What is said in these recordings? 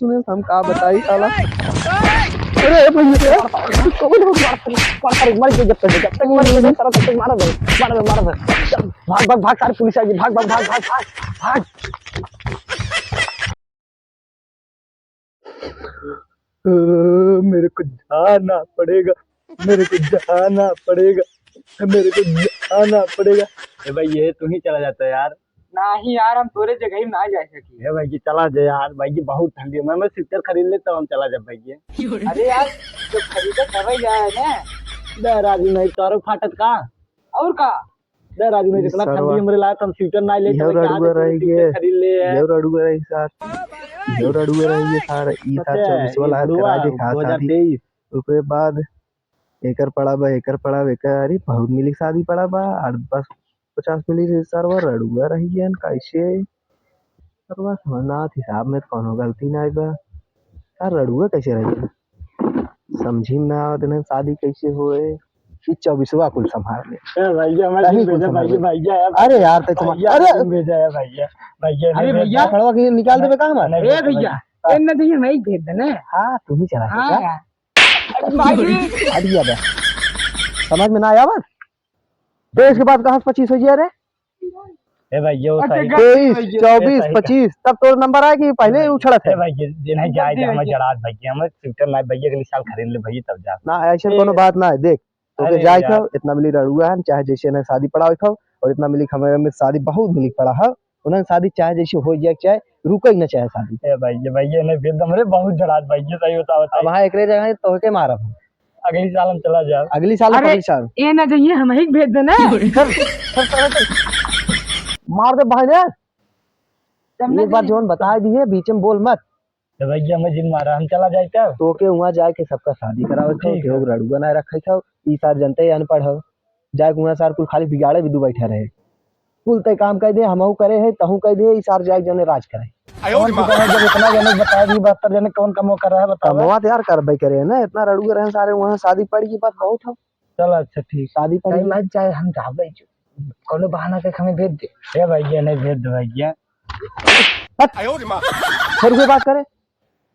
तूने हम का बताई साला। अरे भैया कौन हो मर के जब तक मर के सारा तब तक मार दे चल, भाग भाग भाग सारी पुलिस आ गई भाग भाग भाग भाग भाग भाग। मेरे को जाना पड़ेगा, मेरे को जाना पड़ेगा, मेरे को जाना पड़ेगा। ए भाई ये तू ही चला जाता है यार। नहीं यार हम थोड़े जगह ही ना जा सकी। ए भाई जी चला जाए यार, भाई जी बहुत ठंडी है। मैं स्वेटर खरीद लेता हूँ, हम चला जाए भाई जी। अरे यार जो खरीदे तभी जाए ना। दे राजू नहीं तारो फाटत का। और का दे राजू नहीं जितना ठंडी हमरे लायक हम स्वेटर ना ले तो रडुआ रहेंगे खरीद ले है। रडुआ रही सर रडुआ रहेंगे सर ई सर 24 वाला करा दे खा शादी। 2023 उसके बाद एकर पड़ा बा एकर अरे बहुत मिली शादी पड़ा बा 8-10-50 मिली सरवा रडुआ रही है कैसे सरवा समझना हिसाब में कोनो गलती ना बा सर रडुआ कैसे रही समझी ना आवत ना शादी कैसे होए ई 24वां कुल संभाल ले। ए भैया मैं नहीं भेजा कुछ भैया भैया अरे यार तो तुम अरे भेजा है भैया भैया। अरे भैया खड़वा के निकाल देबे का हम ए भैया इन नदी में ही भेज देना। हां तू ही चला हाँ यार भाई हटिया बे समझ में ना आया बस देश के बाद कहां से 25 हो गया रे ए भैया वो सही 23 24 25 तब तो नंबर आया कि पहले ही उछड़त ए है भैया जिन्हें जाए जा हम जड़ात भैया हम स्वेटर ना भैया अगले साल खरीद ले भैया तब जा ना ऐसे कोनो बात ना है देख तो अरे जाए यार। था इतना मिली रड़ुआ है चाहे जैसे ना शादी पड़ा हो और इतना मिली हमारे में शादी बहुत मिली पड़ा है उन्हें शादी चाहे जैसे हो जाए चाहे रुके ही ना चाहे शादी। ए भैया ने भेज हमरे बहुत जड़ात भैया सही अब बताओ वहां एकरे जगह तो के मारब अगली साल हम चला जाए। अगली साल अरे अगली साल ये ना चाहिए हम ही भेज देना। मार दे भाई ने एक बार जोन बता दिए बीच में बोल मत तो भैया मैं जिन मारा हम चला जाए तब तो के वहां जाके सबका शादी करावे छो ठीक के है। रड़ुआ ना रखे छो ई सार जनते ही अनपढ़ हो जाके वहां सार कुल खाली बिगाड़े भी दू बैठे रहे कुल ते काम कह दे हमहू करे है तहू कह दे ई सार जाके जने राज करे जब इतना जने बता दी 72 जने कौन कमो कर रहा है बताओ। कमवा तो यार करबे करे ना इतना रड़ुआ रहे सारे वहां शादी पड़ी की बात बहुत हो चलो अच्छा ठीक शादी पड़ी मैं चाहे हम जावे कोनो बहाना के हमें भेज दे। ए भैया ने भेज दो भैया। फिर कोई बात करे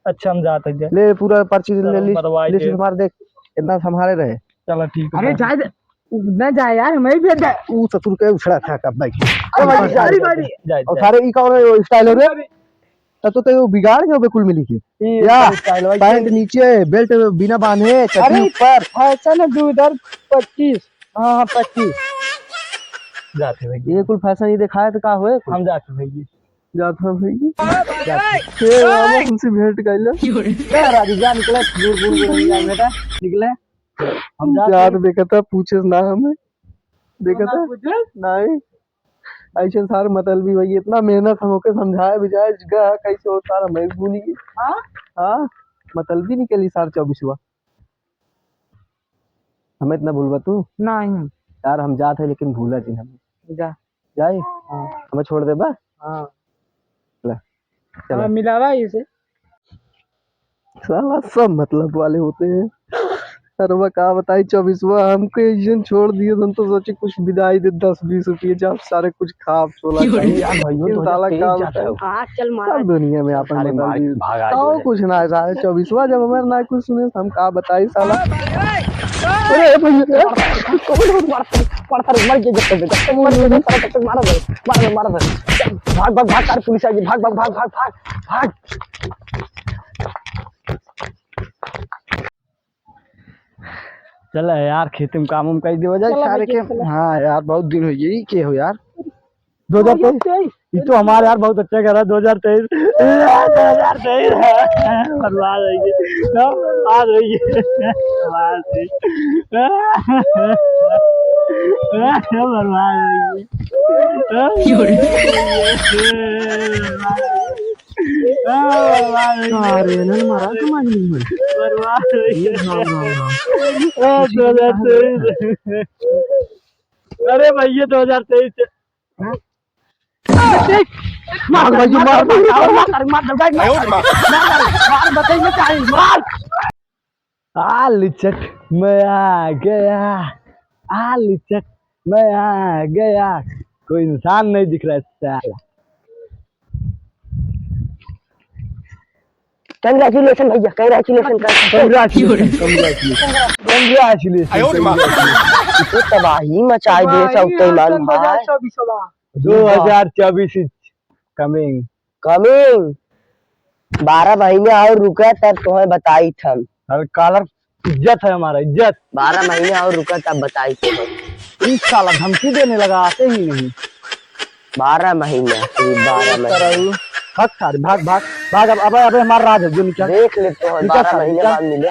अच्छा हम जाते हैं ले पूरा पर्ची ले चलो, मरवाई लिस्ट दे। मार देख इतना संभाले रहे चलो ठीक है अरे जाए न जाए यार हम ही भेज दे। ऊ ससुर के उछड़ा था कब भाई सारी बारी जाए और सारे ई कौन स्टाइल हो रे तो तो बिगाड़ गए बिल्कुल मिली के या पैंट नीचे बेल्ट बिना बांधे चटनी ऊपर फैशन है 2025। हाँ 25 जाते भैया ये कुल फैशन ही दिखाया तो का होए हम जाते भैया जात हम भई ये हमसे भेंट कैला राजू जा निकले दूर दूर दूर जाए बेटा निकले हम जात देखा था पूछे ना हमें देखा था नहीं ऐसे सार मतलब भी भाई इतना मेहनत हम होके समझाया भी जाए जगह कैसे हो सारा मैं भूली गई हाँ हाँ मतलब भी निकली सार 24वां हमें इतना भूलवा तू नहीं यार हम जाते लेकिन भूला जी हम जा जाए हमें छोड़ दे बा हाँ चला मिलावा इसे साला सब मतलब वाले होते हैं अरे वह कहा बताई 24वां हमको एजेंट छोड़ दिए तुम तो सोचे कुछ विदाई दे 10-20 रुपये जब सारे कुछ खाप छोला यार भाइयों साला का बताओ हाँ चल मारा सब दुनिया में अपन अरे मार बदल भागा तो कुछ ना है सारे 24वां जब हमारे ना कुछ सुने हम का बताई साला अरे भैया मर के जब तक मर के तब तक मार दे भाग भाग भाग सारी पुलिस आ गई भाग भाग भाग भाग भाग भाग। चलो यार खेती में काम कर दियो जाए सारे के। हाँ यार बहुत दिन हो गई के हो यार 2023 ये तो हमारे यार बहुत अच्छा कर रहा है 2023 बर्बाद हो गई बर्बाद हो गई बर्बाद हो गई अरे ना मारा समाज में बर्बाद हो गई। अरे भैया 2023 मार भाई मार लिचक मैं आ गया लिचक मैं आ गया कोई इंसान नहीं दिख रहा है साला। कंग्रेचुलेशन भैया, कंग्रेचुलेशन तो तबाही मचाई दिए सब तेमान भाई। 2024 कमिंग। कमिंग 12 महीने और रुका तब तुम्हें बताई थम। कॉलर इज्जत है हमारा, इज्जत। 12 महीने और रुका तब बताई थम। इस साला धमकी देने लगा, आते ही नहीं। 12 महीने, सिर्फ 12 महीने। भाग सारे, भाग भाग भाग। अब हमारा राज है जो निकल। देख ले तो 12 महीने बाद मिले।